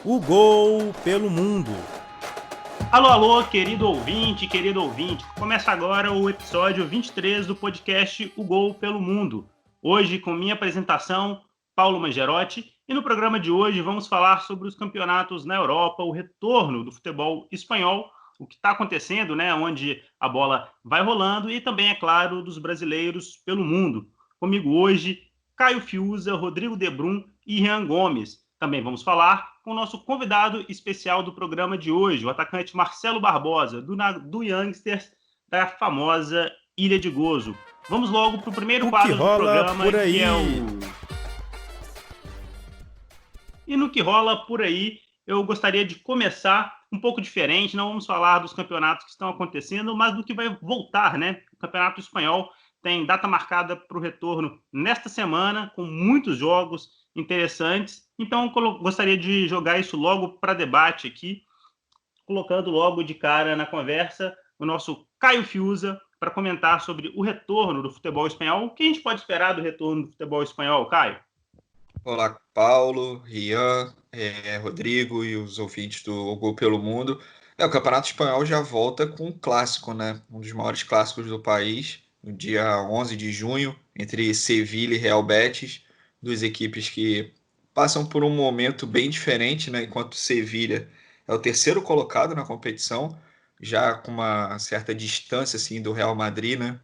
O Gol pelo Mundo. Alô, alô, querido ouvinte. Começa agora o episódio 23 do podcast O Gol pelo Mundo. Hoje, com minha apresentação, Paulo Mangerotti. E no programa de hoje vamos falar sobre os campeonatos na Europa, o retorno do futebol espanhol, o que está acontecendo, né, onde a bola vai rolando, e também, é claro, dos brasileiros pelo mundo. Comigo hoje, Caio Fiuza, Rodrigo Debrum e Rian Gomes. Também vamos falar com o nosso convidado especial do programa de hoje, o atacante Marcelo Barbosa, do Youngsters, da famosa Ilha de Gozo. Vamos logo para o primeiro quadro do programa, que é o... E no que rola por aí, eu gostaria de começar um pouco diferente. Não vamos falar dos campeonatos que estão acontecendo, mas do que vai voltar, né? O Campeonato Espanhol tem data marcada para o retorno nesta semana, com muitos jogos interessantes. Então, eu gostaria de jogar isso logo para debate aqui, colocando logo de cara na conversa o nosso Caio Fiuza para comentar sobre o retorno do futebol espanhol. O que a gente pode esperar do retorno do futebol espanhol, Caio? Olá, Paulo, Rian, Rodrigo e os ouvintes do Gol pelo Mundo. O Campeonato Espanhol já volta com um clássico, né? Um dos maiores clássicos do país, no dia 11 de junho, entre Sevilla e Real Betis, duas equipes que passam por um momento bem diferente, né? Enquanto Sevilla é o terceiro colocado na competição, já com uma certa distância assim, do Real Madrid, né?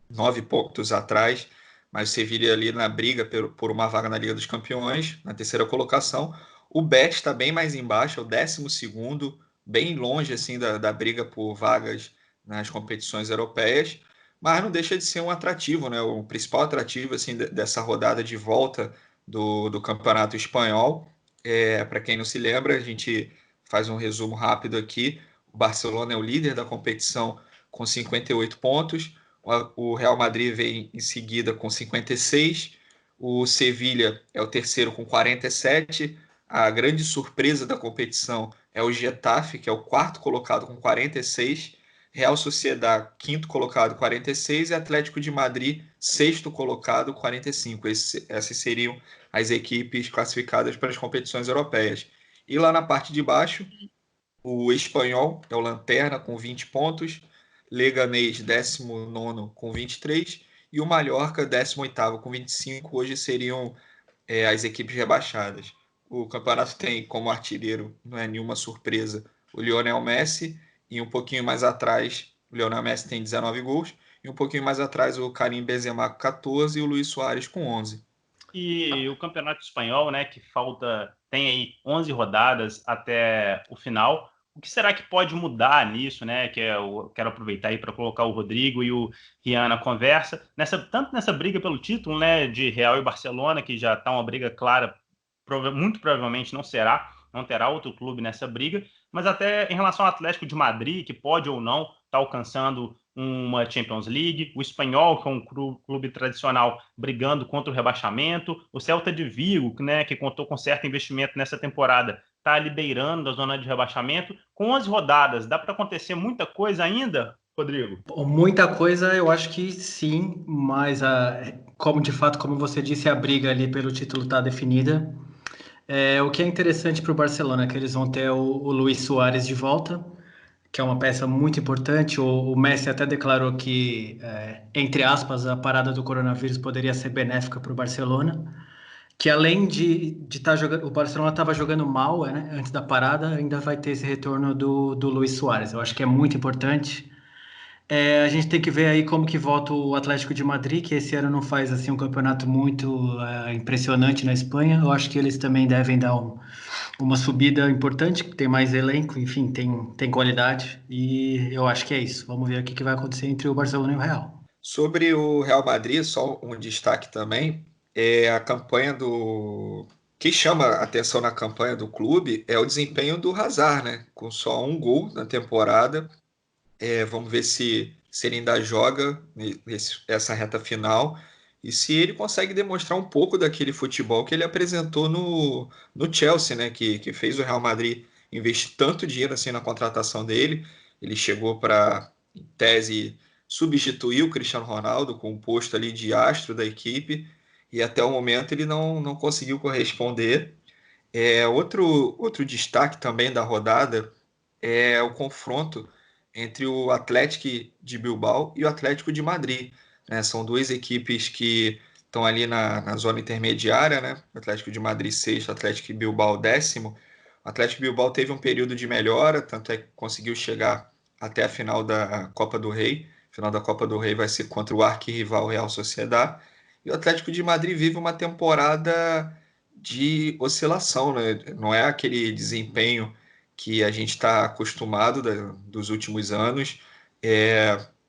9 pontos atrás, mas o Sevilla ali na briga por uma vaga na Liga dos Campeões, na terceira colocação. O Betis está bem mais embaixo, é o 12º, bem longe assim da briga por vagas nas competições europeias, mas não deixa de ser um atrativo, né? O principal atrativo assim, dessa rodada de volta do Campeonato Espanhol. Para quem não se lembra, a gente faz um resumo rápido aqui. O Barcelona é o líder da competição com 58 pontos. O Real Madrid vem em seguida com 56. O Sevilla é o terceiro com 47. A grande surpresa da competição é o Getafe, que é o quarto colocado com 46. Real Sociedad, quinto colocado, 46. E Atlético de Madrid, sexto colocado, 45. Essas seriam as equipes classificadas para as competições europeias. E lá na parte de baixo, o Espanhol é o lanterna com 20 pontos, Leganés 19º com 23 e o Mallorca 18º com 25. Hoje seriam as equipes rebaixadas. O campeonato tem como artilheiro, não é nenhuma surpresa, o Lionel Messi, e um pouquinho mais atrás o Lionel Messi tem 19 gols, e um pouquinho mais atrás o Karim Benzema com 14 e o Luis Soares com 11. E o Campeonato Espanhol, né, que tem aí 11 rodadas até o final. O que será que pode mudar nisso, né? Quero aproveitar aí para colocar o Rodrigo e o Rian na conversa, tanto nessa briga pelo título, né, de Real e Barcelona, que já está uma briga clara, muito provavelmente não terá outro clube nessa briga, mas até em relação ao Atlético de Madrid, que pode ou não estar alcançando uma Champions League, o Espanhol, que é um clube tradicional brigando contra o rebaixamento, o Celta de Vigo, né, que contou com certo investimento nessa temporada, está ali beirando da zona de rebaixamento. Com 11 rodadas, dá para acontecer muita coisa ainda, Rodrigo? Muita coisa, eu acho que sim, mas como você disse, a briga ali pelo título está definida. O que é interessante para o Barcelona é que eles vão ter o Luis Soares de volta, que é uma peça muito importante. O Messi até declarou que, entre aspas, a parada do coronavírus poderia ser benéfica para o Barcelona, que além de estar jogando, o Barcelona estava jogando mal, né, antes da parada, ainda vai ter esse retorno do Luis Soares. Eu acho que é muito importante. A gente tem que ver aí como que volta o Atlético de Madrid, que esse ano não faz assim um campeonato muito impressionante na Espanha. Eu acho que eles também devem dar uma subida importante, que tem mais elenco, enfim, tem qualidade. E eu acho que é isso. Vamos ver o que vai acontecer entre o Barcelona e o Real. Sobre o Real Madrid, só um destaque também, é a campanha do... que chama a atenção na campanha do clube é o desempenho do Hazard, né? Com só um gol na temporada. Vamos ver se ele ainda joga essa reta final e se ele consegue demonstrar um pouco daquele futebol que ele apresentou no Chelsea, né? Que fez o Real Madrid investir tanto dinheiro assim na contratação dele. Ele chegou para, em tese, substituir o Cristiano Ronaldo com o posto ali de astro da equipe, e até o momento ele não conseguiu corresponder. Outro destaque também da rodada é o confronto entre o Atlético de Bilbao e o Atlético de Madrid, né? São duas equipes que estão ali na zona intermediária, né? O Atlético de Madrid sexto, o Atlético de Bilbao décimo. O Atlético de Bilbao teve um período de melhora, tanto é que conseguiu chegar até a final da Copa do Rei. A final da Copa do Rei vai ser contra o arquirrival Real Sociedad. E o Atlético de Madrid vive uma temporada de oscilação, né? Não é aquele desempenho que a gente está acostumado dos últimos anos.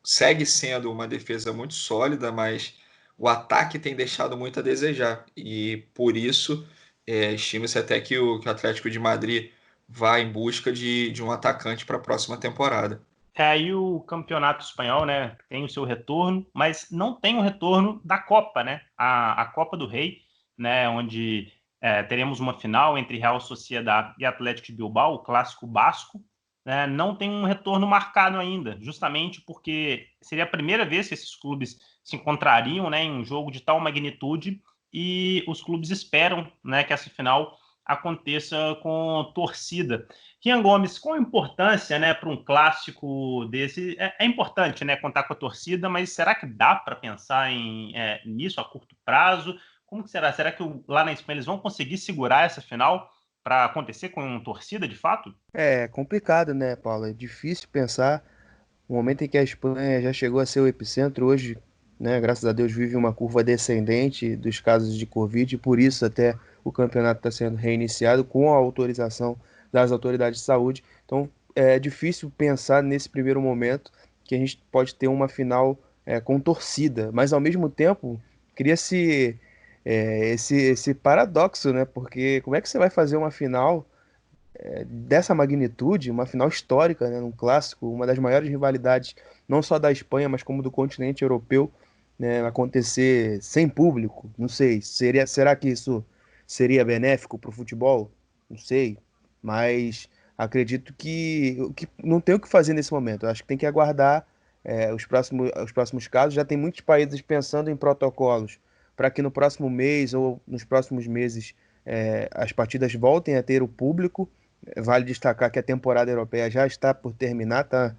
Segue sendo uma defesa muito sólida, mas o ataque tem deixado muito a desejar. E por isso, estima-se até que o Atlético de Madrid vá em busca de um atacante para a próxima temporada. Aí o campeonato espanhol, né, tem o seu retorno, mas não tem o retorno da Copa, né? A Copa do Rei, né, onde teremos uma final entre Real Sociedad e Atlético de Bilbao, o clássico basco, né, não tem um retorno marcado ainda, justamente porque seria a primeira vez que esses clubes se encontrariam, né, em um jogo de tal magnitude, e os clubes esperam, né, que essa final aconteça com torcida. Rian Gomes, qual a importância, né, para um clássico desse? É importante, né, contar com a torcida, mas será que dá para pensar nisso a curto prazo? Como que será? Será que lá na Espanha eles vão conseguir segurar essa final para acontecer com torcida de fato? É complicado, né, Paulo? É difícil pensar. O momento em que a Espanha já chegou a ser o epicentro, hoje, né, graças a Deus, vive uma curva descendente dos casos de Covid, e por isso até o campeonato está sendo reiniciado com a autorização das autoridades de saúde. Então, é difícil pensar nesse primeiro momento que a gente pode ter uma final com torcida, mas ao mesmo tempo cria-se esse paradoxo, né? Porque como é que você vai fazer uma final dessa magnitude, uma final histórica, né, num clássico, uma das maiores rivalidades, não só da Espanha, mas como do continente europeu, né, acontecer sem público? Não sei. Será que isso seria benéfico para o futebol? Não sei. Mas acredito que não tem o que fazer nesse momento. Eu acho que tem que aguardar os próximos casos. Já tem muitos países pensando em protocolos para que no próximo mês ou nos próximos meses as partidas voltem a ter o público. Vale destacar que a temporada europeia já está por terminar, tá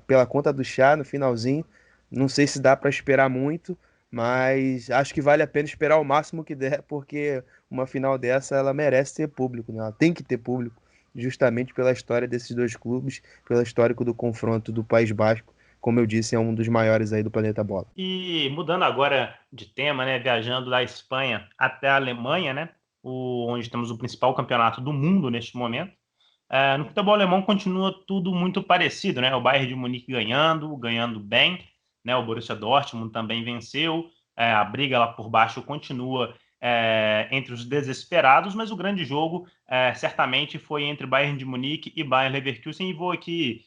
pela conta do chá, no finalzinho. Não sei se dá para esperar muito, mas acho que vale a pena esperar o máximo que der, porque uma final dessa ela merece ter público, né? Ela tem que ter público, justamente pela história desses dois clubes, pelo histórico do confronto do País Basco. Como eu disse, é um dos maiores aí do planeta bola. E mudando agora de tema, né, viajando da Espanha até a Alemanha, né, onde temos o principal campeonato do mundo neste momento. No futebol alemão continua tudo muito parecido, né? O Bayern de Munique ganhando bem, né? O Borussia Dortmund também venceu. A briga lá por baixo continua entre os desesperados, mas o grande jogo certamente foi entre Bayern de Munique e Bayer Leverkusen. E vou aqui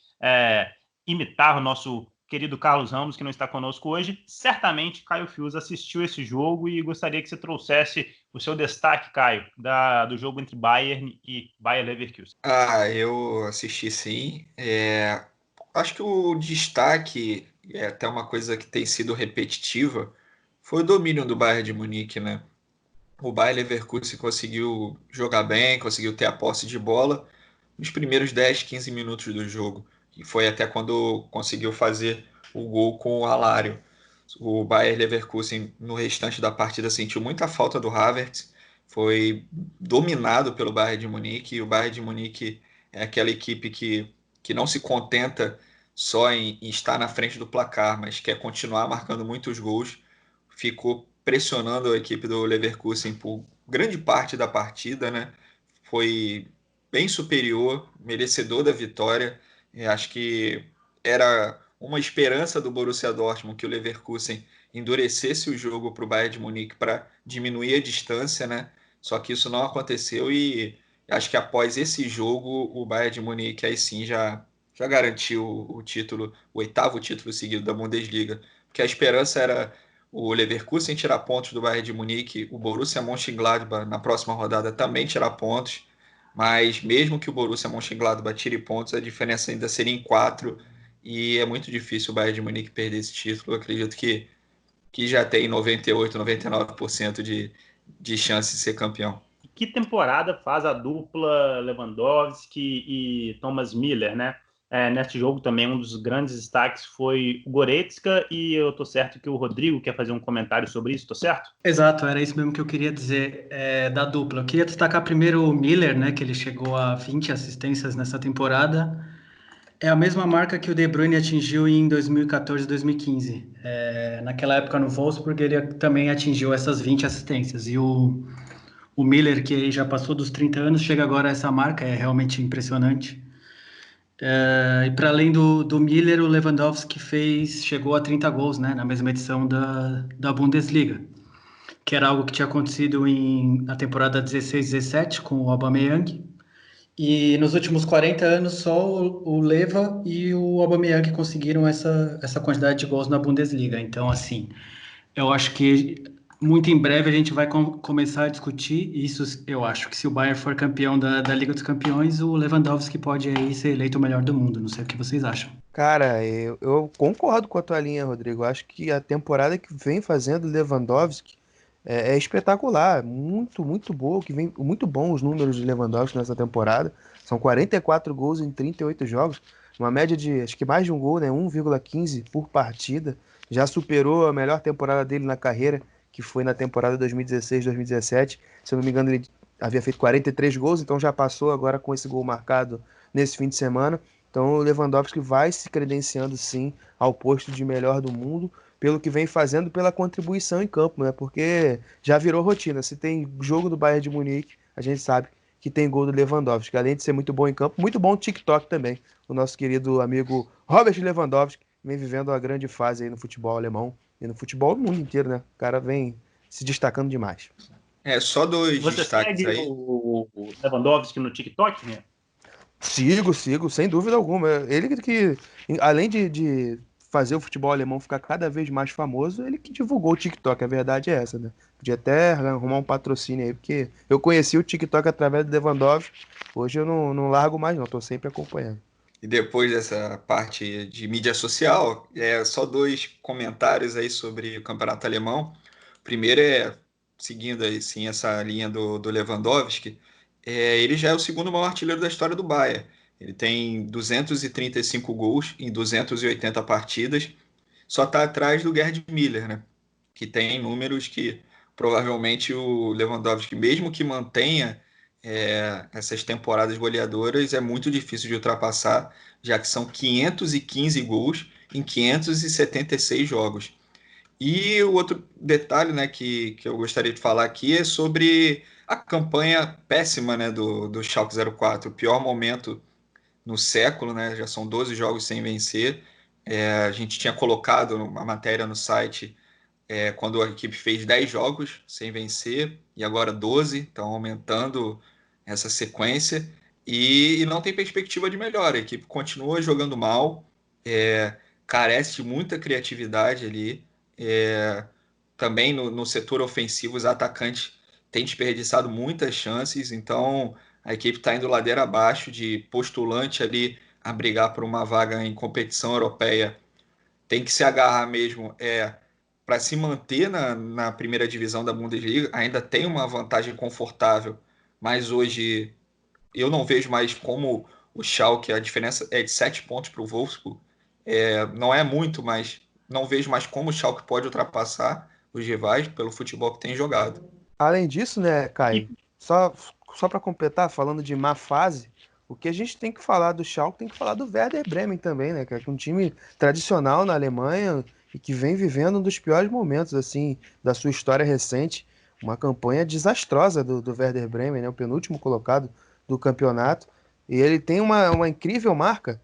imitar o nosso querido Carlos Ramos, que não está conosco hoje. Certamente Caio Fius assistiu esse jogo e gostaria que você trouxesse o seu destaque, Caio, do jogo entre Bayern e Bayer Leverkusen. Eu assisti sim. Acho que o destaque, é até uma coisa que tem sido repetitiva, foi o domínio do Bayern de Munique, né? O Bayer Leverkusen conseguiu jogar bem, conseguiu ter a posse de bola nos primeiros 10, 15 minutos do jogo. E foi até quando conseguiu fazer o gol com o Alário. O Bayer Leverkusen, no restante da partida, sentiu muita falta do Havertz. Foi dominado pelo Bayern de Munique. E o Bayern de Munique é aquela equipe que não se contenta só em estar na frente do placar, mas quer continuar marcando muitos gols. Ficou pressionando a equipe do Leverkusen por grande parte da partida, né? Foi bem superior, merecedor da vitória. Acho que era uma esperança do Borussia Dortmund que o Leverkusen endurecesse o jogo para o Bayern de Munique para diminuir a distância, né? Só que isso não aconteceu e acho que após esse jogo o Bayern de Munique aí sim já garantiu o título, o oitavo título seguido da Bundesliga, porque a esperança era o Leverkusen tirar pontos do Bayern de Munique, o Borussia Mönchengladbach na próxima rodada também tirar pontos, mas mesmo que o Borussia Mönchengladbach tire pontos, a diferença ainda seria em 4 e é muito difícil o Bayern de Munique perder esse título. Eu acredito que já tem 98, 99% de chance de ser campeão. que temporada faz a dupla Lewandowski e Thomas Müller, né? Neste jogo também um dos grandes destaques foi o Goretzka, e eu tô certo que o Rodrigo quer fazer um comentário sobre isso, tô certo? Exato, era isso mesmo que eu queria dizer da dupla. Eu queria destacar primeiro o Miller, né, que ele chegou a 20 assistências nessa temporada. É a mesma marca que o De Bruyne atingiu em 2014 e 2015. Naquela época no Wolfsburg ele também atingiu essas 20 assistências. E o Miller, que já passou dos 30 anos, chega agora a essa marca, é realmente impressionante. E para além do Miller, o Lewandowski chegou a 30 gols, né, na mesma edição da Bundesliga, que era algo que tinha acontecido na temporada 16-17 com o Aubameyang. E nos últimos 40 anos, só o Leva e o Aubameyang conseguiram essa quantidade de gols na Bundesliga. Então, assim, eu acho que muito em breve a gente vai começar a discutir isso. Eu acho que se o Bayern for campeão da Liga dos Campeões, o Lewandowski pode aí ser eleito o melhor do mundo. Não sei o que vocês acham. Cara, eu concordo com a tua linha, Rodrigo. Eu acho que a temporada que vem fazendo o Lewandowski é espetacular, muito, muito boa, que vem muito bom os números de Lewandowski nessa temporada. São 44 gols em 38 jogos, uma média de acho que mais de um gol, né, 1,15 por partida. Já superou a melhor temporada dele na carreira, que foi na temporada 2016-2017. Se eu não me engano, ele havia feito 43 gols, então já passou agora com esse gol marcado nesse fim de semana. Então o Lewandowski vai se credenciando sim ao posto de melhor do mundo, pelo que vem fazendo, pela contribuição em campo, né? Porque já virou rotina. Se tem jogo do Bayern de Munique, a gente sabe que tem gol do Lewandowski. Além de ser muito bom em campo, muito bom no TikTok também. O nosso querido amigo Robert Lewandowski vem vivendo uma grande fase aí no futebol alemão e no futebol do mundo inteiro, né? O cara vem se destacando demais. Só dois Você destaques segue aí. o Lewandowski no TikTok, né? Sigo, sem dúvida alguma. Ele que, além de fazer o futebol alemão ficar cada vez mais famoso, ele que divulgou o TikTok, a verdade é essa, né? Podia até arrumar um patrocínio aí, porque eu conheci o TikTok através do Lewandowski, hoje eu não largo mais não, tô sempre acompanhando. E depois dessa parte de mídia social, só dois comentários aí sobre o campeonato alemão. O primeiro seguindo aí, sim, essa linha do Lewandowski, ele já é o segundo maior artilheiro da história do Bayern. Ele tem 235 gols em 280 partidas, só está atrás do Gerd Müller, né? Que tem números que provavelmente o Lewandowski, mesmo que mantenha essas temporadas goleadoras, é muito difícil de ultrapassar, já que são 515 gols em 576 jogos. E o outro detalhe, né, que eu gostaria de falar aqui é sobre a campanha péssima, né, do Schalke 04, o pior momento no século, né, já são 12 jogos sem vencer. A gente tinha colocado uma matéria no site quando a equipe fez 10 jogos sem vencer, e agora 12, estão aumentando essa sequência, e não tem perspectiva de melhora. A equipe continua jogando mal, carece de muita criatividade ali. Também no setor ofensivo, os atacantes têm desperdiçado muitas chances, então a equipe está indo ladeira abaixo, de postulante ali a brigar por uma vaga em competição europeia. Tem que se agarrar mesmo para se manter na primeira divisão da Bundesliga. Ainda tem uma vantagem confortável, mas hoje eu não vejo mais como o Schalke, a diferença é de 7 pontos para o Wolfsburg. Não é muito, mas não vejo mais como o Schalke pode ultrapassar os rivais pelo futebol que tem jogado. Além disso, né, Caio, E só para completar, falando de má fase, o que a gente tem que falar do Schalke, tem que falar do Werder Bremen também, né, que é um time tradicional na Alemanha e que vem vivendo um dos piores momentos, assim, da sua história recente, uma campanha desastrosa do Werder Bremen, né, o penúltimo colocado do campeonato, e ele tem uma incrível marca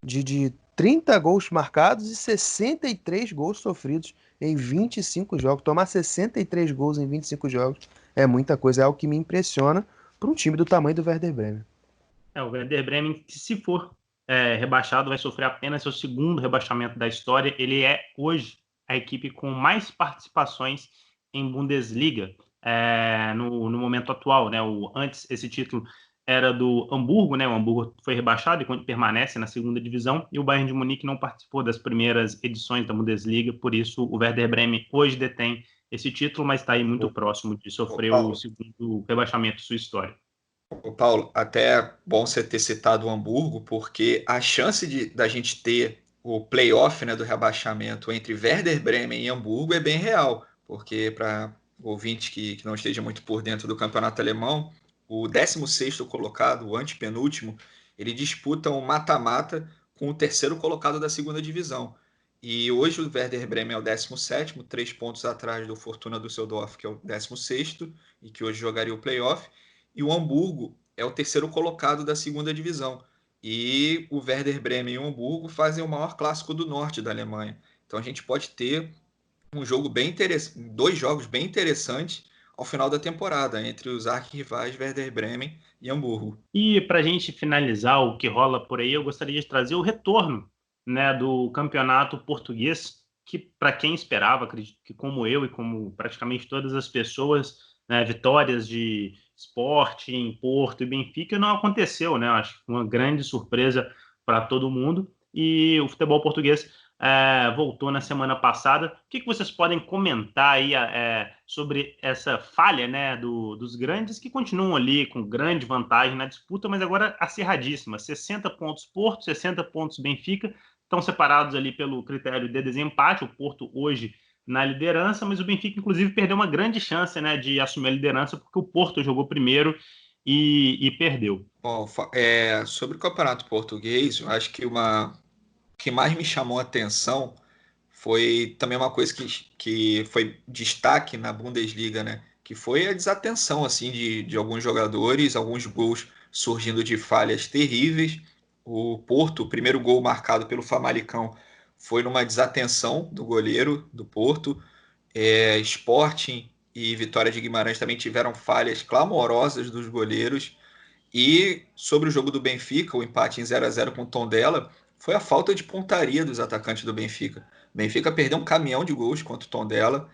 de 30 gols marcados e 63 gols sofridos em 25 jogos. Tomar 63 gols em 25 jogos é muita coisa, é algo que me impressiona para um time do tamanho do Werder Bremen. o Werder Bremen, que se for rebaixado, vai sofrer apenas seu segundo rebaixamento da história. Ele é hoje a equipe com mais participações em Bundesliga no momento atual, né? Antes esse título era do Hamburgo, né? O Hamburgo foi rebaixado e permanece na segunda divisão, e o Bayern de Munique não participou das primeiras edições da Bundesliga, por isso o Werder Bremen hoje detém esse título, mas está aí muito próximo de sofrer o segundo rebaixamento de sua história. Ô, Paulo, até bom você ter citado o Hamburgo, porque a chance da gente ter o playoff, né, do rebaixamento entre Werder Bremen e Hamburgo é bem real, porque para o ouvinte que não esteja muito por dentro do campeonato alemão, o 16º colocado, o antepenúltimo, ele disputa um mata-mata com o terceiro colocado da segunda divisão. E hoje o Werder Bremen é o 17º, 3 pontos atrás do Fortuna Düsseldorf, que é o 16º, e que hoje jogaria o playoff. E o Hamburgo é o terceiro colocado da segunda divisão. E o Werder Bremen e o Hamburgo fazem o maior clássico do norte da Alemanha. Então a gente pode ter um jogo bem interessante, 2 jogos bem interessantes ao final da temporada, entre os arquirrivais Werder Bremen e Hamburgo. E para a gente finalizar o que rola por aí, eu gostaria de trazer o retorno, né, do campeonato português, que para quem esperava, acredito que como eu e como praticamente todas as pessoas, né, vitórias de Sporting, Porto e Benfica não aconteceu, né? Acho que uma grande surpresa para todo mundo. E o futebol português voltou na semana passada. O que vocês podem comentar aí sobre essa falha, né, dos grandes que continuam ali com grande vantagem na disputa, mas agora acirradíssima. 60 pontos Porto, 60 pontos Benfica, estão separados ali pelo critério de desempate. O Porto hoje na liderança, mas o Benfica, inclusive, perdeu uma grande chance, né, de assumir a liderança, porque o Porto jogou primeiro e perdeu. Bom, sobre o campeonato português, eu acho que que mais me chamou a atenção foi também uma coisa que foi destaque na Bundesliga, né? Que foi a desatenção assim, de alguns jogadores, alguns gols surgindo de falhas terríveis. O Porto, o primeiro gol marcado pelo Famalicão, foi numa desatenção do goleiro do Porto. Sporting e Vitória de Guimarães também tiveram falhas clamorosas dos goleiros. E sobre o jogo do Benfica, o empate em 0-0 com o Tondela, foi a falta de pontaria dos atacantes do Benfica. O Benfica perdeu um caminhão de gols contra o Tondela.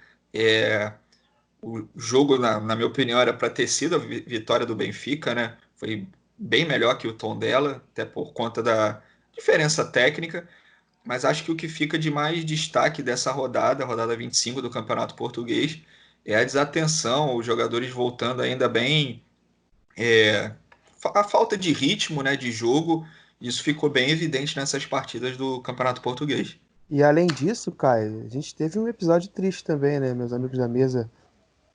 O jogo, na minha opinião, era para ter sido a vitória do Benfica, né? Foi bem melhor que o Tondela, até por conta da diferença técnica. Mas acho que o que fica de mais destaque dessa rodada, a rodada 25 do Campeonato Português, é a desatenção, os jogadores voltando ainda bem. A falta de ritmo, né, de jogo, isso ficou bem evidente nessas partidas do Campeonato Português. E além disso, Caio, a gente teve um episódio triste também, né? Meus amigos da mesa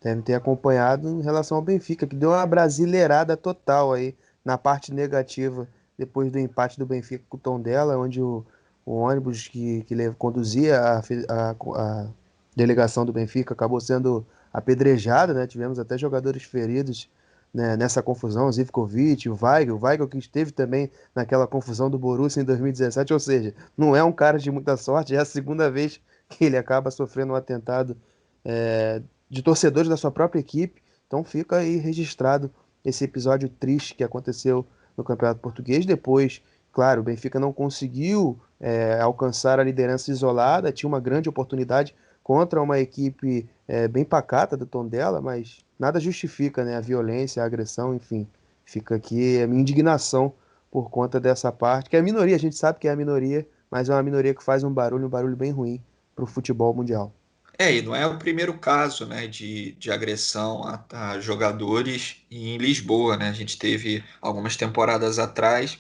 devem ter acompanhado em relação ao Benfica, que deu uma brasileirada total aí na parte negativa depois do empate do Benfica com o Tondela, onde o ônibus que conduzia a delegação do Benfica acabou sendo apedrejado, né? Tivemos até jogadores feridos, né, nessa confusão, Zivkovic, o Weigl que esteve também naquela confusão do Borussia em 2017, ou seja, não é um cara de muita sorte, é a segunda vez que ele acaba sofrendo um atentado de torcedores da sua própria equipe. Então fica aí registrado esse episódio triste que aconteceu no Campeonato Português. Depois, claro, o Benfica não conseguiu alcançar a liderança isolada, tinha uma grande oportunidade contra uma equipe bem pacata do Tondela, mas nada justifica, né, a violência, a agressão, enfim. Fica aqui a minha indignação por conta dessa parte, que é a minoria, a gente sabe que é a minoria, mas é uma minoria que faz um barulho bem ruim para o futebol mundial. E não é o primeiro caso, né, de agressão a jogadores em Lisboa, né? A gente teve algumas temporadas atrás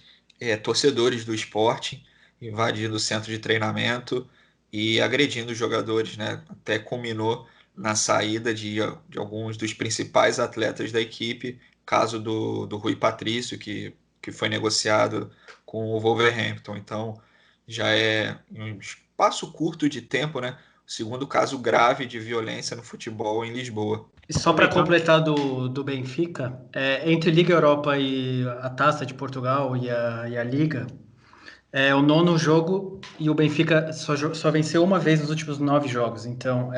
torcedores do Sporting invadindo o centro de treinamento e agredindo os jogadores, né? Até culminou na saída de alguns dos principais atletas da equipe, caso do Rui Patrício, que foi negociado com o Wolverhampton. Então, já é um espaço curto de tempo, né? O segundo caso grave de violência no futebol em Lisboa. E só para completar do Benfica, entre Liga Europa e a Taça de Portugal e a Liga, é o 9º jogo e o Benfica só venceu uma vez nos últimos 9 jogos. Então,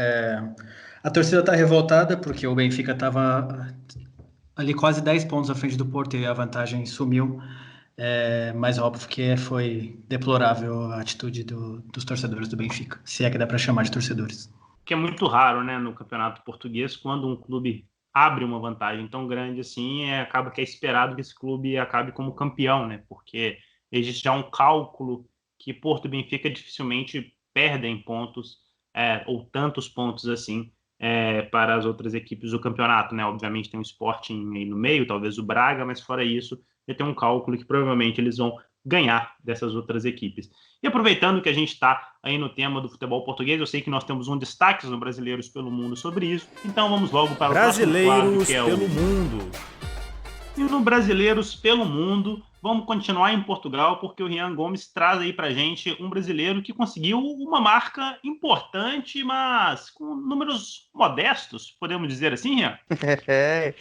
a torcida está revoltada porque o Benfica estava ali quase 10 pontos à frente do Porto e a vantagem sumiu. Mas óbvio que foi deplorável a atitude dos torcedores do Benfica, se é que dá para chamar de torcedores. Que é muito raro, né, no campeonato português, quando um clube abre uma vantagem tão grande assim, acaba que é esperado que esse clube acabe como campeão, né, porque existe já um cálculo que Porto e Benfica dificilmente perdem pontos, ou tantos pontos assim, para as outras equipes do campeonato, né? Obviamente tem o Sporting aí no meio, talvez o Braga, mas fora isso, já tem um cálculo que provavelmente eles vão ganhar dessas outras equipes. E aproveitando que a gente está aí no tema do futebol português, eu sei que nós temos um destaque no Brasileiros pelo Mundo sobre isso, então vamos logo para o Brasileiros próximo quadro, que é pelo Mundo. E no Brasileiros pelo Mundo, vamos continuar em Portugal, porque o Rian Gomes traz aí pra gente um brasileiro que conseguiu uma marca importante, mas com números modestos, podemos dizer assim, Rian? É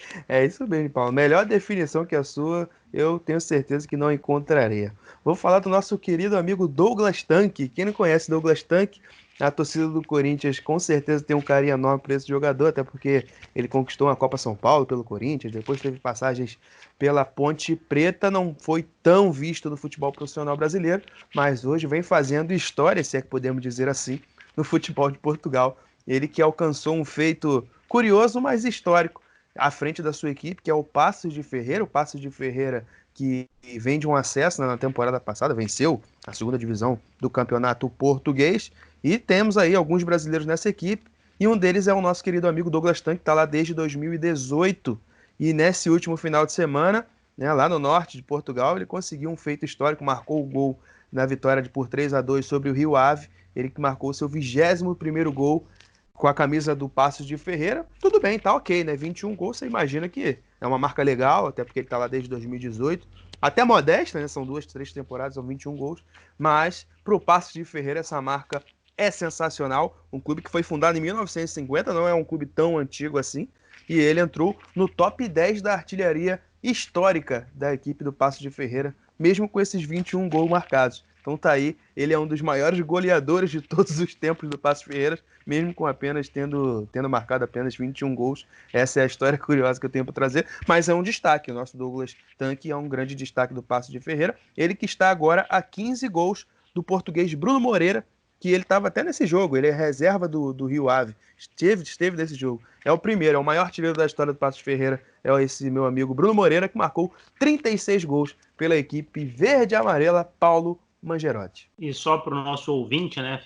isso mesmo, Paulo. Melhor definição que a sua, eu tenho certeza que não encontraria. Vou falar do nosso querido amigo Douglas Tanque. Quem não conhece Douglas Tanque, a torcida do Corinthians com certeza tem um carinho enorme por esse jogador, até porque ele conquistou a Copa São Paulo pelo Corinthians, depois teve passagens pela Ponte Preta, não foi tão visto no futebol profissional brasileiro, mas hoje vem fazendo história, se é que podemos dizer assim, no futebol de Portugal. Ele que alcançou um feito curioso, mas histórico, à frente da sua equipe, que é o Paços de Ferreira. O Paços de Ferreira que vem de um acesso, né, na temporada passada, venceu a segunda divisão do campeonato português, e temos aí alguns brasileiros nessa equipe, e um deles é o nosso querido amigo Douglas Tanque, que está lá desde 2018, e nesse último final de semana, né, lá no norte de Portugal, ele conseguiu um feito histórico, marcou o gol na vitória por 3-2 sobre o Rio Ave, ele que marcou o seu 21º gol com a camisa do Paços de Ferreira. Tudo bem, tá ok, né? 21 gols, você imagina que é uma marca legal, até porque ele tá lá desde 2018. Até modesta, né? São 2, 3 temporadas, são 21 gols. Mas pro Paços de Ferreira essa marca é sensacional. Um clube que foi fundado em 1950, não é um clube tão antigo assim. E ele entrou no top 10 da artilharia histórica da equipe do Paços de Ferreira, mesmo com esses 21 gols marcados. Então tá aí, ele é um dos maiores goleadores de todos os tempos do Paços Ferreira, mesmo com apenas tendo marcado apenas 21 gols. Essa é a história curiosa que eu tenho para trazer, mas é um destaque. O nosso Douglas Tanque é um grande destaque do Paços de Ferreira. Ele que está agora a 15 gols do português Bruno Moreira, que ele estava até nesse jogo, ele é reserva do Rio Ave, esteve nesse jogo. É o primeiro, é o maior artilheiro da história do Paços Ferreira, é esse meu amigo Bruno Moreira, que marcou 36 gols pela equipe verde-amarela Paulo Mangerotti. E só para o nosso ouvinte, né,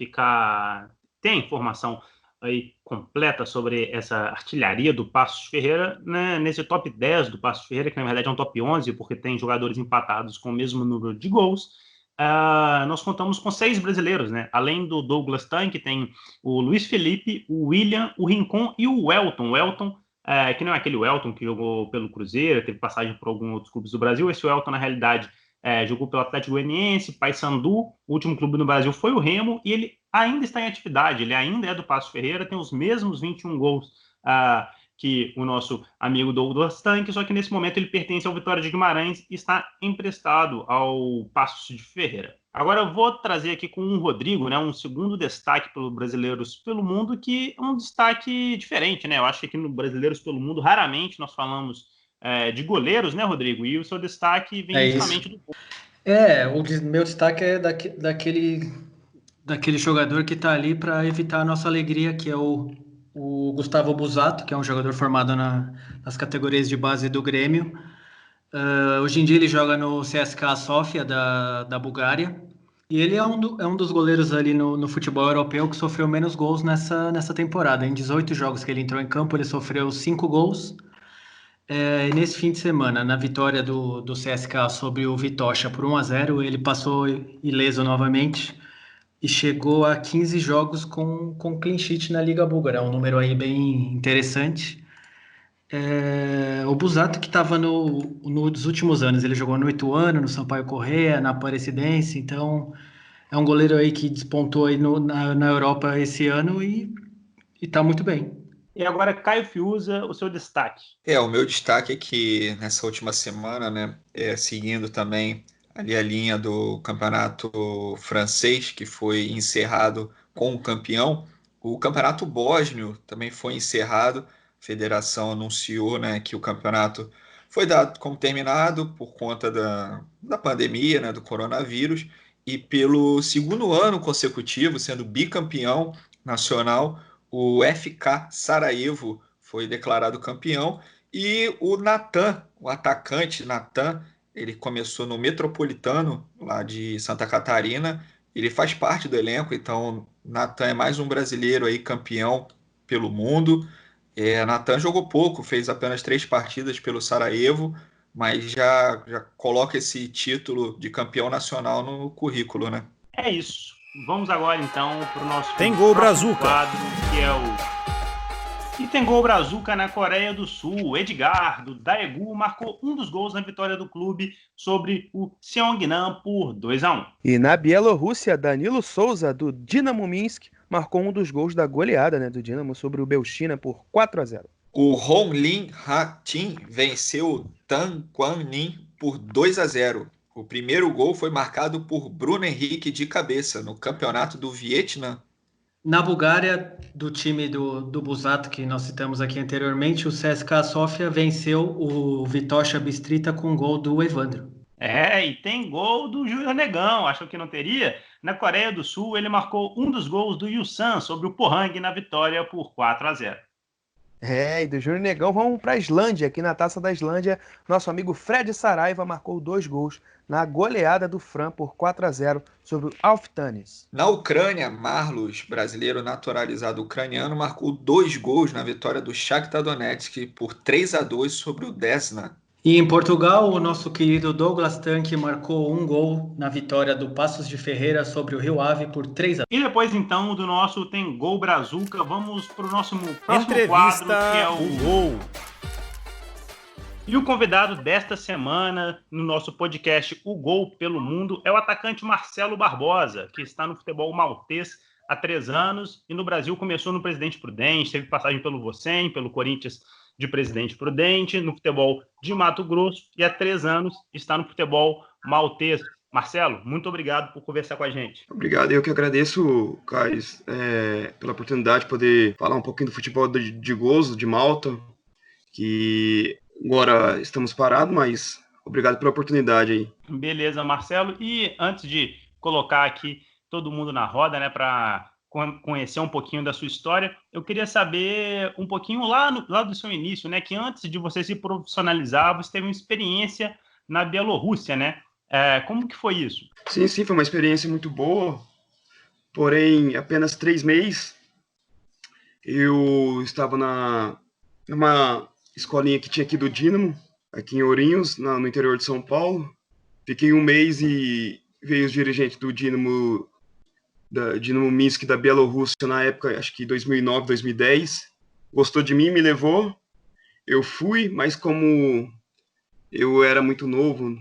ter a informação aí completa sobre essa artilharia do Paços Ferreira, né, nesse top 10 do Paços Ferreira, que na verdade é um top 11, porque tem jogadores empatados com o mesmo número de gols. Nós contamos com 6 brasileiros, né? Além do Douglas Tanque, tem o Luiz Felipe, o William, o Rincon e o Welton. O Welton, que não é aquele Welton que jogou pelo Cruzeiro, teve passagem por alguns outros clubes do Brasil. Esse Welton, na realidade, jogou pelo Atlético Goianiense, Paysandu, o último clube no Brasil foi o Remo, e ele ainda está em atividade, ele ainda é do Paços Ferreira, tem os mesmos 21 gols que o nosso amigo Douglas Tanque, só que nesse momento ele pertence ao Vitória de Guimarães e está emprestado ao Paços de Ferreira. Agora eu vou trazer aqui com o Rodrigo, né, um segundo destaque pelo Brasileiros pelo Mundo, que é um destaque diferente, né? Eu acho que aqui no Brasileiros pelo Mundo raramente nós falamos de goleiros, né, Rodrigo? E o seu destaque vem justamente do gol. O meu destaque é daquele jogador que está ali para evitar a nossa alegria, que é o Gustavo Busato, que é um jogador formado nas categorias de base do Grêmio. Hoje em dia ele joga no CSKA Sofia da Bulgária, e ele é um dos goleiros ali no futebol europeu que sofreu menos gols nessa temporada. Em 18 jogos que ele entrou em campo, ele sofreu 5 gols. E nesse fim de semana, na vitória do CSKA sobre o Vitória por 1-0, ele passou ileso novamente e chegou a 15 jogos com clean sheet na Liga Búlgara. É um número aí bem interessante. O Busato, que estava nos últimos anos, ele jogou no Ituano, no Sampaio Corrêa, na Aparecidense, então é um goleiro aí que despontou aí na Europa esse ano e está muito bem. E agora, Caio Fiuza, o seu destaque. O meu destaque é que nessa última semana, né, seguindo também ali a linha do campeonato francês, que foi encerrado com o campeão, o campeonato bósnio também foi encerrado. A federação anunciou, né, que o campeonato foi dado como terminado por conta da pandemia, né, do coronavírus, e pelo segundo ano consecutivo, sendo bicampeão nacional, o FK Sarajevo foi declarado campeão, e o Natan, o atacante Natan, ele começou no Metropolitano, lá de Santa Catarina. Ele faz parte do elenco, então Natan é mais um brasileiro aí campeão pelo mundo. Natan jogou pouco, fez apenas 3 partidas pelo Sarajevo, mas já coloca esse título de campeão nacional no currículo, né? É isso. Vamos agora então para o nosso Tem gol próximo Brazuca. quadro, que é o E tem gol Brazuca na Coreia do Sul. Edgar, do Daegu, marcou um dos gols na vitória do clube sobre o Seongnam por 2-1. E na Bielorrússia, Danilo Souza, do Dinamo Minsk, marcou um dos gols da goleada, né, do Dinamo sobre o Belchina por 4-0. O Honglin Ha-Tin venceu o Tan Quan Ninh por 2-0. O primeiro gol foi marcado por Bruno Henrique de cabeça no campeonato do Vietnã. Na Bulgária, do time do Busato, que nós citamos aqui anteriormente, o CSKA Sofia venceu o Vitória Bistrita com gol do Evandro. E tem gol do Júnior Negão, achou que não teria? Na Coreia do Sul, ele marcou um dos gols do Yusan sobre o Pohang na vitória por 4-0. E do Júnior Negão vamos para a Islândia. Aqui na Taça da Islândia, nosso amigo Fred Saraiva marcou 2 gols na goleada do Fram por 4-0 sobre o Alftanes. Na Ucrânia, Marlos, brasileiro naturalizado ucraniano, marcou 2 gols na vitória do Shakhtar Donetsk por 3-2 sobre o Desna. E em Portugal, o nosso querido Douglas Tanque marcou um gol na vitória do Passos de Ferreira sobre o Rio Ave por 3-2. E depois, então, do nosso Tem Gol Brazuca, vamos para o próximo Entrevista quadro, que é o gol. E o convidado desta semana, no nosso podcast O Gol pelo Mundo, é o atacante Marcelo Barbosa, que está no futebol maltês há 3 anos e no Brasil começou no Presidente Prudente, teve passagem pelo Vocem, pelo Corinthians de Presidente Prudente, no futebol de Mato Grosso e há 3 anos está no futebol maltês. Marcelo, muito obrigado por conversar com a gente. Obrigado, eu que agradeço, Caio, pela oportunidade de poder falar um pouquinho do futebol de Gozo, de Malta, que agora estamos parados, mas obrigado pela oportunidade aí. Beleza, Marcelo. E antes de colocar aqui todo mundo na roda, né, para conhecer um pouquinho da sua história, eu queria saber um pouquinho lá do seu início, né, que antes de você se profissionalizar, você teve uma experiência na Bielorrússia, né? Como que foi isso? Sim, foi uma experiência muito boa, porém, apenas 3 meses. Eu estava numa escolinha que tinha aqui do Dinamo, aqui em Ourinhos, no interior de São Paulo. Fiquei 1 mês e veio os dirigentes do Dinamo Minsk da Bielorrússia na época, acho que 2009, 2010. Gostou de mim, me levou. Eu fui, mas como eu era muito novo,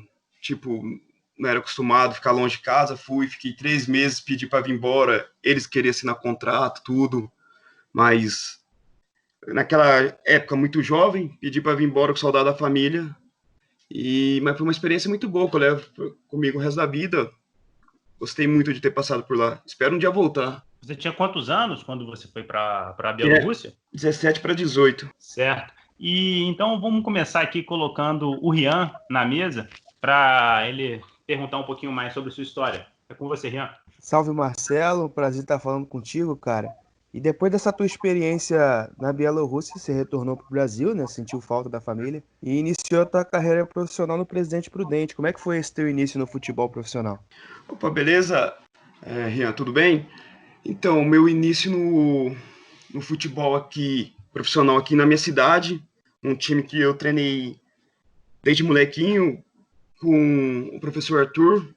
não era acostumado a ficar longe de casa, fiquei 3 meses, pedi para vir embora. Eles queriam assinar contrato, tudo, mas naquela época muito jovem, pedi para vir embora com saudade da família. Mas foi uma experiência muito boa, que eu levo comigo o resto da vida. Gostei muito de ter passado por lá. Espero um dia voltar. Você tinha quantos anos quando você foi para a Bielorrússia? 17 para 18. Certo. E então vamos começar aqui colocando o Rian na mesa para ele perguntar um pouquinho mais sobre a sua história. É com você, Rian. Salve, Marcelo. Prazer estar falando contigo, cara. E depois dessa tua experiência na Bielorrússia, você retornou para o Brasil, né? Sentiu falta da família e iniciou a tua carreira profissional no Presidente Prudente. Como é que foi esse teu início no futebol profissional? Opa, beleza? Rian, tudo bem? Então, meu início no futebol aqui, profissional aqui na minha cidade, um time que eu treinei desde molequinho com o professor Arthur.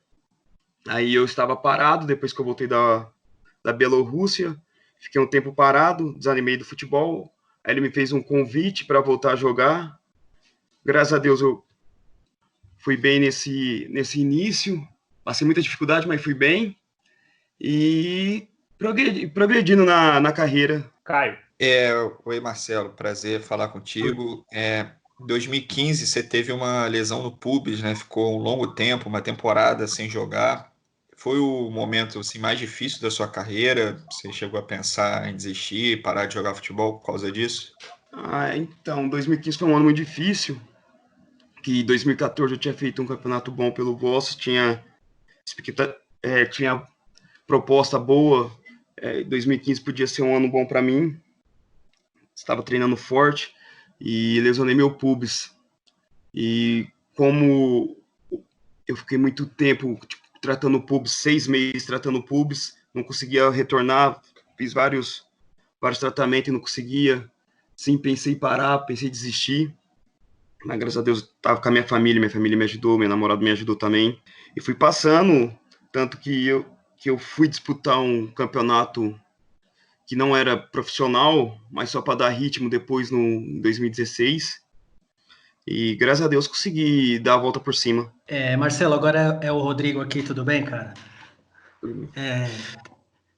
Aí eu estava parado depois que eu voltei da Bielorrússia. Fiquei um tempo parado, desanimei do futebol. Aí ele me fez um convite para voltar a jogar. Graças a Deus eu fui bem nesse início. Passei muita dificuldade, mas fui bem. E progredindo na carreira. Caio. Oi, Marcelo. Prazer falar contigo. Em 2015 você teve uma lesão no pubis, né? Ficou um longo tempo, uma temporada sem jogar. Foi o momento assim, mais difícil da sua carreira? Você chegou a pensar em desistir, parar de jogar futebol por causa disso? Então, 2015 foi um ano muito difícil. Que em 2014 eu tinha feito um campeonato bom pelo Vosso, tinha proposta boa. 2015 podia ser um ano bom para mim. Estava treinando forte e lesionei meu pubis. E como eu fiquei muito tempo tratando o pubis, 6 meses tratando o pubis, não conseguia retornar, fiz vários vários tratamentos e não conseguia. Sim, pensei em parar, pensei em desistir. Mas graças a Deus estava com a minha família me ajudou, meu namorado me ajudou também. E fui passando, tanto que eu fui disputar um campeonato que não era profissional, mas só para dar ritmo depois em 2016. E graças a Deus consegui dar a volta por cima. Marcelo, agora é o Rodrigo aqui, tudo bem, cara?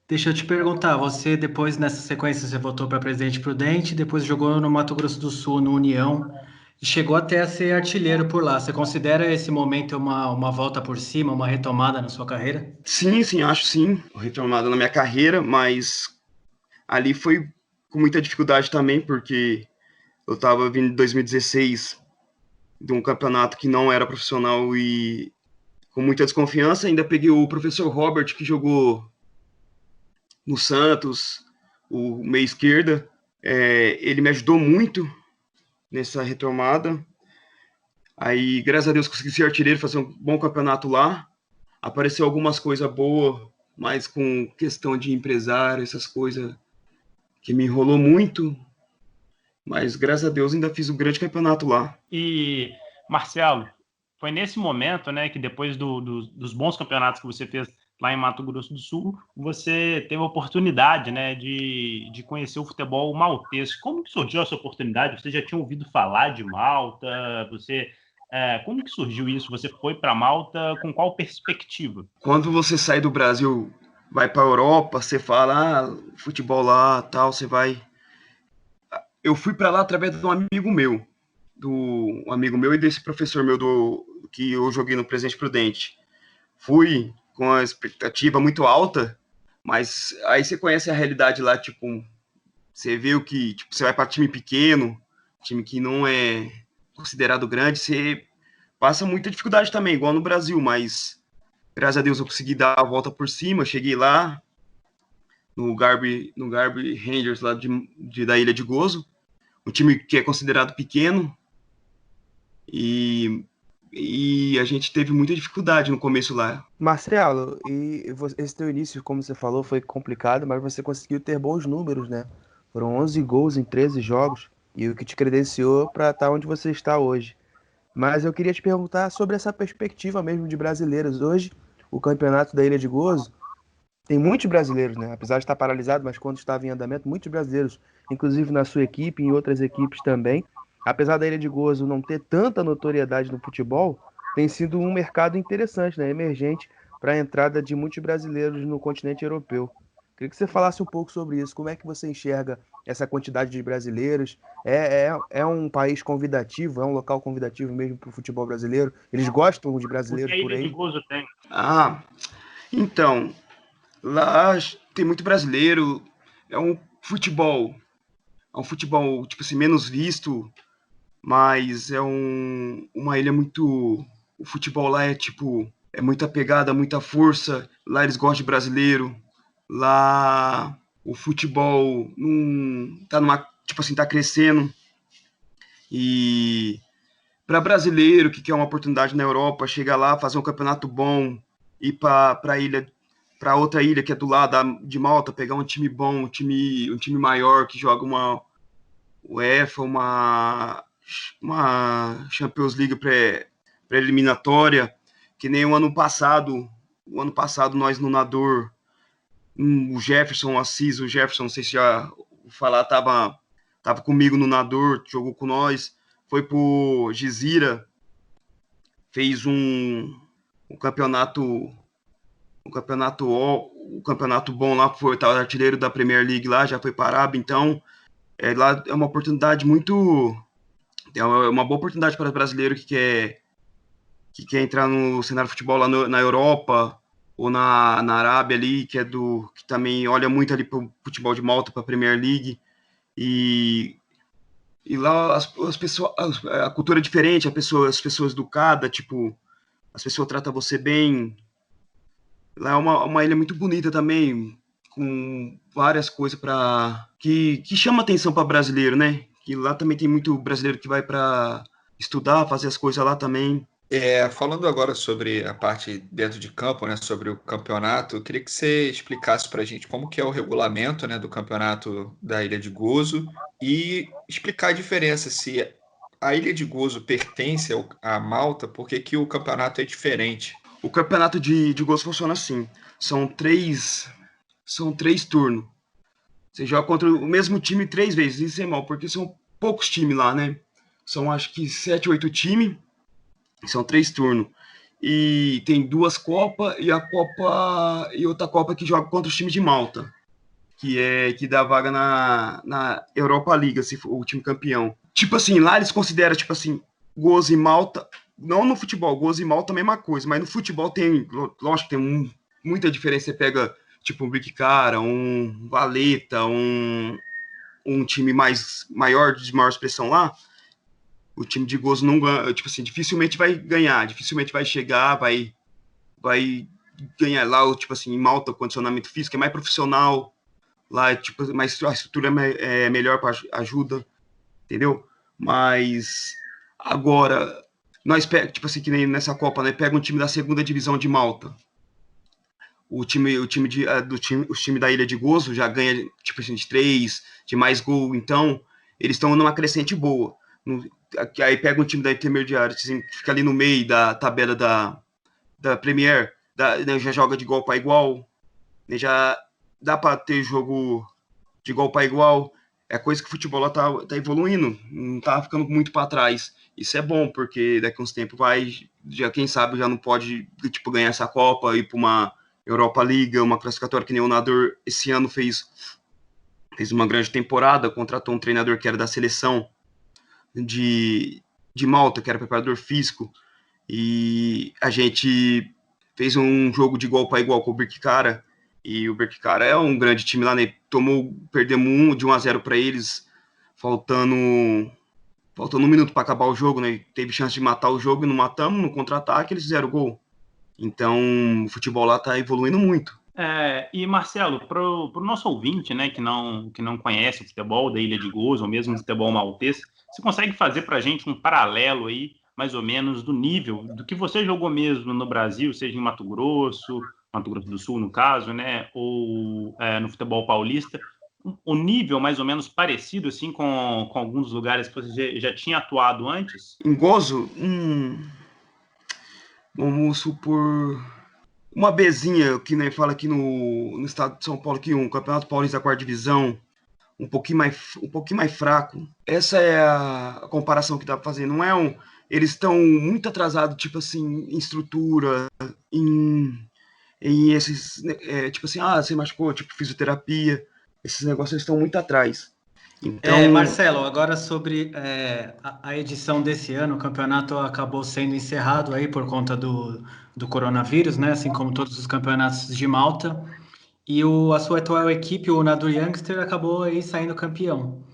Deixa eu te perguntar, você depois nessa sequência você voltou para Presidente Prudente, depois jogou no Mato Grosso do Sul, no União, e chegou até a ser artilheiro por lá. Você considera esse momento uma volta por cima, uma retomada na sua carreira? Sim, acho sim. Retomada na minha carreira, mas ali foi com muita dificuldade também, porque eu estava vindo em 2016 de um campeonato que não era profissional e com muita desconfiança. Ainda peguei o professor Robert, que jogou no Santos, o meia esquerda. Ele me ajudou muito nessa retomada. Aí, graças a Deus, consegui ser artilheiro, fazer um bom campeonato lá. Apareceu algumas coisas boas, mas com questão de empresário, essas coisas que me enrolou muito. Mas, graças a Deus, ainda fiz um grande campeonato lá. E, Marcelo, foi nesse momento, né, que depois dos bons campeonatos que você fez lá em Mato Grosso do Sul, você teve a oportunidade, né, de conhecer o futebol maltês. Como que surgiu essa oportunidade? Você já tinha ouvido falar de Malta? Como que surgiu isso? Você foi para Malta com qual perspectiva? Quando você sai do Brasil, vai para a Europa, você fala, futebol lá, tal, você vai... Eu fui para lá através de um amigo meu e desse professor meu que eu joguei no Presidente Prudente. Fui com a expectativa muito alta, mas aí você conhece a realidade lá, tipo, você vê o que, tipo, você vai para time pequeno, time que não é considerado grande, você passa muita dificuldade também, igual no Brasil, mas graças a Deus eu consegui dar a volta por cima, cheguei lá no Garby Rangers lá da Ilha de Gozo, um time que é considerado pequeno, e a gente teve muita dificuldade no começo lá. Marcelo, esse teu início, como você falou, foi complicado, mas você conseguiu ter bons números, né? Foram 11 gols em 13 jogos, e o que te credenciou para estar onde você está hoje. Mas eu queria te perguntar sobre essa perspectiva mesmo de brasileiros. Hoje, o campeonato da Ilha de Gozo tem muitos brasileiros, né? Apesar de estar paralisado, mas quando estava em andamento, muitos brasileiros, inclusive na sua equipe e em outras equipes também. Apesar da Ilha de Gozo não ter tanta notoriedade no futebol, tem sido um mercado interessante, né? Emergente para a entrada de muitos brasileiros no continente europeu. Queria que você falasse um pouco sobre isso. Como é que você enxerga essa quantidade de brasileiros? É um país convidativo? É um local convidativo mesmo para o futebol brasileiro? Eles gostam de brasileiros por Ilha de aí? Gozo tem? Então, lá tem muito brasileiro, é um futebol, tipo assim, menos visto, mas é uma ilha muito... O futebol lá é tipo, é muita pegada, muita força, lá eles gostam de brasileiro, lá o futebol tipo assim, tá crescendo, e para brasileiro que quer uma oportunidade na Europa, chegar lá, fazer um campeonato bom, ir para outra ilha que é do lado de Malta, pegar um time bom, um time maior que joga uma UEFA, uma Champions League pré-eliminatória, que nem o ano passado nós no Nador, o Jefferson Assis, não sei se já falar, tava comigo no Nador, jogou com nós, foi pro Gizira, fez um campeonato bom lá, foi artilheiro da Premier League lá, já foi para a Arábia, então lá é uma oportunidade é uma boa oportunidade para o brasileiro que quer entrar no cenário de futebol lá na Europa ou na Arábia ali, que também olha muito ali para o futebol de Malta, para a Premier League, e lá as pessoas, a cultura é diferente, as pessoas educadas, tipo, as pessoas tratam você bem. Lá é uma ilha muito bonita também, com várias coisas que chama atenção para brasileiro, né? Que lá também tem muito brasileiro que vai para estudar, fazer as coisas lá também. Falando agora sobre a parte dentro de campo, né, sobre o campeonato, eu queria que você explicasse para a gente como que é o regulamento, né, do campeonato da Ilha de Gozo e explicar a diferença, se a Ilha de Gozo pertence à Malta, por que que o campeonato é diferente? O campeonato de Gozo funciona assim. São três turnos. Você joga contra o mesmo time 3 vezes. Isso é mal, porque são poucos times lá, né? São acho que 7, 8 times. São 3 turnos. E tem 2 Copas e outra Copa que joga contra os times de Malta. Que dá vaga na Europa League, se for o time campeão. Tipo assim, lá eles consideram, tipo assim, Gozo e Malta. Não no futebol, Gozo e Malta é a mesma coisa, mas no futebol tem, lógico que tem muita diferença. Você pega, tipo, um Brickcara, um Valeta, um time maior, de maior expressão lá. O time de Gozo não ganha, tipo assim, dificilmente vai ganhar, dificilmente vai chegar, vai ganhar lá, tipo assim, em Malta, o condicionamento físico é mais profissional, lá, tipo, mais, a estrutura é melhor para ajuda, entendeu? Mas agora, nós pega, tipo assim, que nem nessa Copa, né? Pega um time da segunda divisão de Malta. Os times da Ilha de Gozo já ganha, tipo assim, de 3, de mais gol, então eles estão numa crescente boa. Aí pega um time da intermediária, assim, que fica ali no meio da tabela da Premier, né, já joga de igual para igual, né, já dá para ter jogo de igual para igual. É coisa que o futebol lá tá evoluindo, não tá ficando muito para trás. Isso é bom, porque daqui a uns tempos já quem sabe já não pode, tipo, ganhar essa Copa, ir para uma Europa League, uma classificatória, que nem o Nador esse ano fez uma grande temporada, contratou um treinador que era da seleção de Malta, que era preparador físico, e a gente fez um jogo de igual para igual com o Birkirkara, e o Birkirkara é um grande time lá, né? Perdemos de 1-0 para eles, faltando 1 minuto para acabar o jogo, né? Teve chance de matar o jogo e não matamos, no contra-ataque eles fizeram gol. Então, o futebol lá está evoluindo muito. E Marcelo, para o nosso ouvinte, né, que não conhece o futebol da Ilha de Gozo, ou mesmo o futebol maltês, você consegue fazer para a gente um paralelo aí, mais ou menos, do nível do que você jogou mesmo no Brasil, seja em Mato Grosso do Sul, no caso, né, ou no futebol paulista, o nível mais ou menos parecido assim com alguns lugares que você já tinha atuado antes? Em Gozo, vamos supor, uma Bzinha, que nem fala aqui no estado de São Paulo, que um Campeonato Paulista da 4ª divisão, um pouquinho mais fraco. Essa é a comparação que dá para fazer. Não é eles estão muito atrasados, tipo assim, em estrutura, em esses, tipo assim, você machucou, tipo fisioterapia, esses negócios estão muito atrás. Então, Marcelo, agora sobre a edição desse ano, o campeonato acabou sendo encerrado aí por conta do coronavírus, né? Assim como todos os campeonatos de Malta. E a sua atual equipe, o Nador Youngster, acabou aí saindo campeão.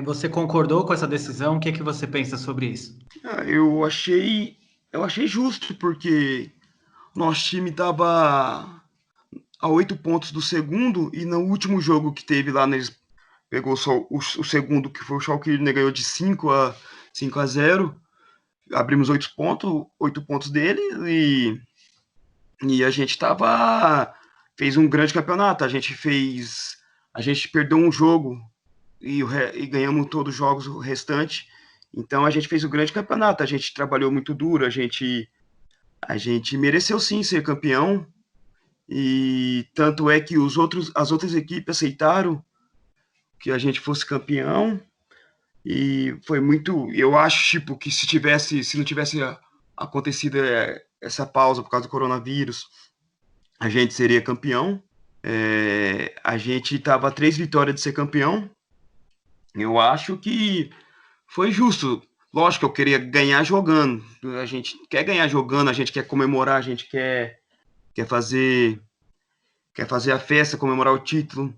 Você concordou com essa decisão? O que é que você pensa sobre isso? eu achei justo, porque nosso time estava a 8 pontos do segundo, e no último jogo que teve lá, eles pegou só o segundo, que foi o Schalke, ele ganhou de 5-0. Abrimos 8 pontos dele, e a gente fez um grande campeonato. A gente perdeu um jogo e ganhamos todos os jogos o restante. Então a gente fez um grande campeonato. A gente trabalhou muito duro, a gente mereceu sim ser campeão. E tanto é que as outras equipes aceitaram que a gente fosse campeão. E foi muito, eu acho, tipo, que se não tivesse acontecido essa pausa por causa do coronavírus, a gente seria campeão. A gente tava a 3 vitórias de ser campeão. Eu acho que foi justo. Lógico que eu queria ganhar jogando. A gente quer ganhar jogando, a gente quer comemorar, a gente quer fazer a festa, comemorar o título.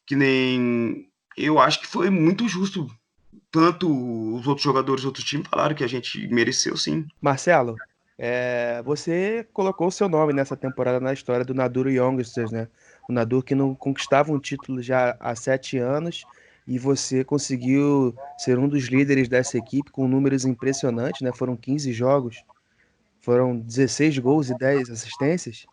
Que nem, eu acho que foi muito justo. Tanto os outros jogadores do outro time falaram que a gente mereceu, sim. Marcelo, você colocou o seu nome nessa temporada na história do Nador Youngsters, né? O Nador que não conquistava um título já há 7 anos, e você conseguiu ser um dos líderes dessa equipe com números impressionantes, né? Foram 15 jogos. foram 16 gols e 10 assistências.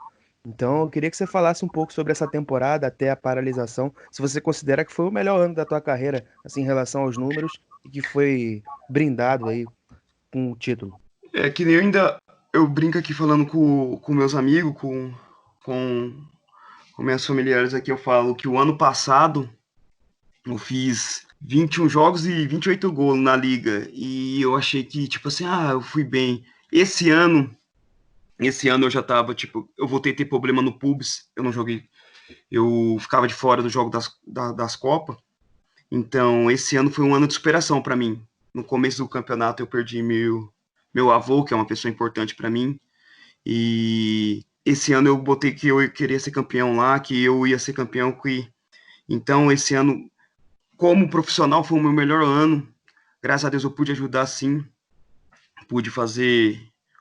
Então, eu queria que você falasse um pouco sobre essa temporada até a paralisação, se você considera que foi o melhor ano da tua carreira, assim, em relação aos números, e que foi brindado aí com o título. É que nem eu brinco aqui falando com meus amigos, com minhas familiares aqui, eu falo que o ano passado eu fiz 21 jogos e 28 gols na liga, e eu achei que, tipo assim, eu fui bem. Esse ano eu já tava, tipo, eu voltei a ter problema no pubis, eu não joguei, eu ficava de fora do jogo das Copas, então esse ano foi um ano de superação para mim. No começo do campeonato eu perdi meu avô, que é uma pessoa importante para mim, e esse ano eu botei que eu queria ser campeão lá, que eu ia ser campeão, então esse ano, como profissional, foi o meu melhor ano. Graças a Deus eu pude ajudar, sim, pude fazer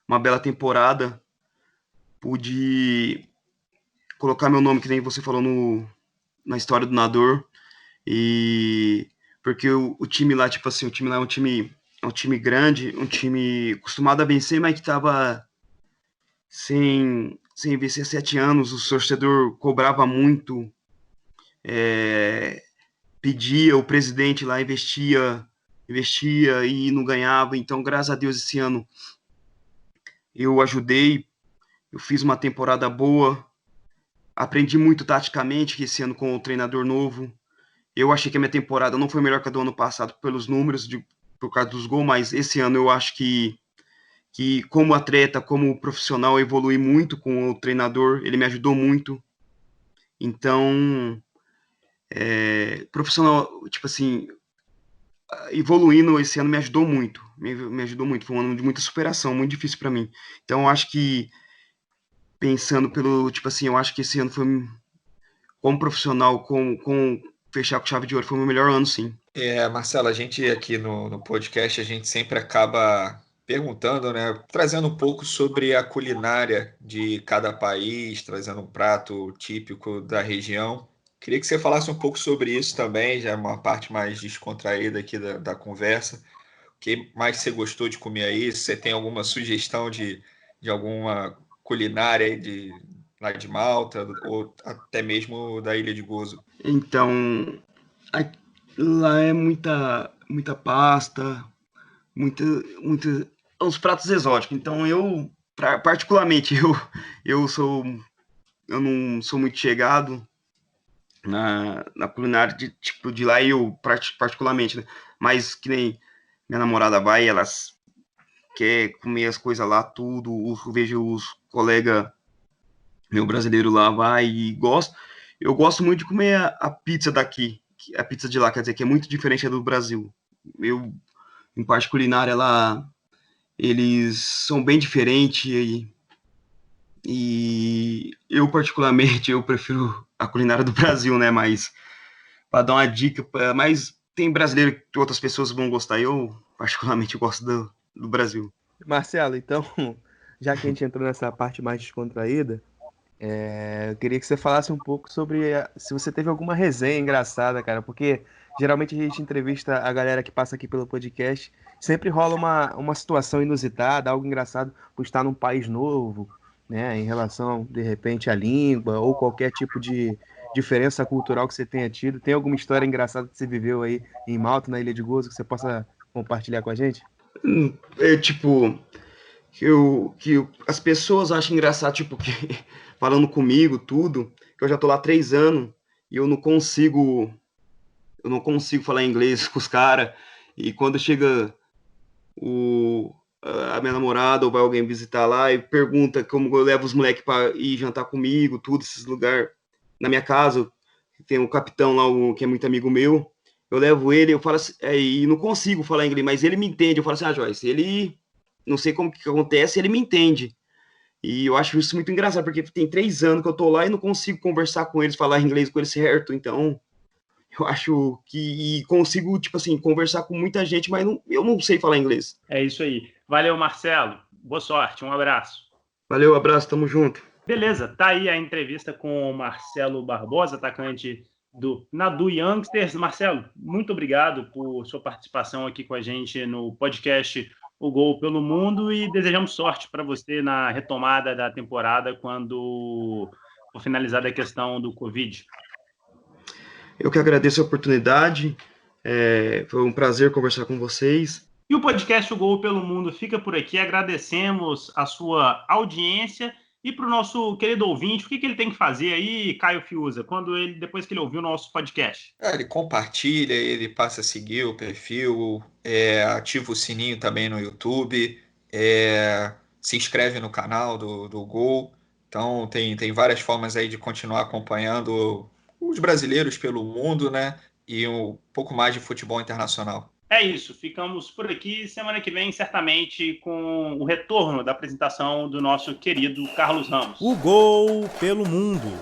uma bela temporada, pude colocar meu nome, que nem você falou, na história do nadador, e porque o time lá, tipo assim, o time lá é um time grande, um time acostumado a vencer, mas que tava sem vencer há 7 anos, o torcedor cobrava muito, pedia, o presidente lá investia e não ganhava, então graças a Deus esse ano eu ajudei, eu fiz uma temporada boa, aprendi muito taticamente esse ano com o treinador novo. Eu achei que a minha temporada não foi melhor que a do ano passado pelos números, por causa dos gols, mas esse ano eu acho que como atleta, como profissional, eu evolui muito com o treinador, ele me ajudou muito. Então, profissional, tipo assim, evoluindo esse ano me ajudou muito, me ajudou muito, foi um ano de muita superação, muito difícil para mim. Então, eu acho que, pensando tipo assim, eu acho que esse ano foi, como profissional, com fechar com chave de ouro, foi o meu melhor ano, sim. Marcelo, a gente aqui no podcast, a gente sempre acaba perguntando, né, trazendo um pouco sobre a culinária de cada país, trazendo um prato típico da região. Queria que você falasse um pouco sobre isso também, já é uma parte mais descontraída aqui da conversa. O que mais você gostou de comer aí? Se você tem alguma sugestão de alguma culinária aí lá de Malta, ou até mesmo da Ilha de Gozo. Então, lá é muita pasta, muita uns pratos exóticos. Então particularmente eu sou eu não sou muito chegado na culinária de lá, eu particularmente, né? Mas que nem minha namorada vai, elas quer comer as coisas lá tudo, eu vejo os colegas meu brasileiro lá vai e gosta. Eu gosto muito de comer a pizza daqui, a pizza de lá, quer dizer, que é muito diferente da do Brasil. Eu, em parte culinária lá, eles são bem diferentes e eu, particularmente, eu prefiro a culinária do Brasil, né? Mas, para dar uma dica, mas tem brasileiro que outras pessoas vão gostar. Eu, particularmente, gosto do Brasil. Marcelo, então, já que a gente entrou nessa parte mais descontraída, eu queria que você falasse um pouco sobre se você teve alguma resenha engraçada, cara, porque geralmente a gente entrevista a galera que passa aqui pelo podcast, sempre rola uma situação inusitada, algo engraçado por estar num país novo, né, em relação, de repente, à língua ou qualquer tipo de diferença cultural que você tenha tido. Tem alguma história engraçada que você viveu aí em Malta, na Ilha de Gozo, que você possa compartilhar com a gente? É tipo, as pessoas acham engraçado, tipo, que falando comigo, tudo, que eu já tô lá há 3 anos e eu não consigo falar inglês com os caras. E quando chega a minha namorada ou vai alguém visitar lá e pergunta como eu levo os moleques para ir jantar comigo, tudo, esses lugares. Na minha casa, tem um capitão lá, que é muito amigo meu, eu levo ele, eu falo assim, e não consigo falar inglês, mas ele me entende. Eu falo assim, Joyce, ele, não sei como que acontece, ele me entende. E eu acho isso muito engraçado, porque tem 3 anos que eu tô lá e não consigo conversar com eles, falar inglês com eles certo, então eu acho que consigo, tipo assim, conversar com muita gente, mas eu não sei falar inglês. É isso aí. Valeu, Marcelo. Boa sorte. Um abraço. Valeu, abraço, tamo junto. Beleza, tá aí a entrevista com o Marcelo Barbosa, atacante do Nadu Youngsters. Marcelo, muito obrigado por sua participação aqui com a gente no podcast o Gol pelo Mundo e desejamos sorte para você na retomada da temporada quando for finalizada a questão do Covid. Eu que agradeço a oportunidade, foi um prazer conversar com vocês. E o podcast O Gol pelo Mundo fica por aqui. Agradecemos a sua audiência. E para o nosso querido ouvinte, o que ele tem que fazer aí, Caio Fiuza, depois que ele ouviu o nosso podcast? Ele compartilha, ele passa a seguir o perfil, ativa o sininho também no YouTube, se inscreve no canal do Gol. Então tem várias formas aí de continuar acompanhando os brasileiros pelo mundo, né? E um pouco mais de futebol internacional. É isso, ficamos por aqui. Semana que vem, certamente, com o retorno da apresentação do nosso querido Carlos Ramos. O Gol pelo Mundo.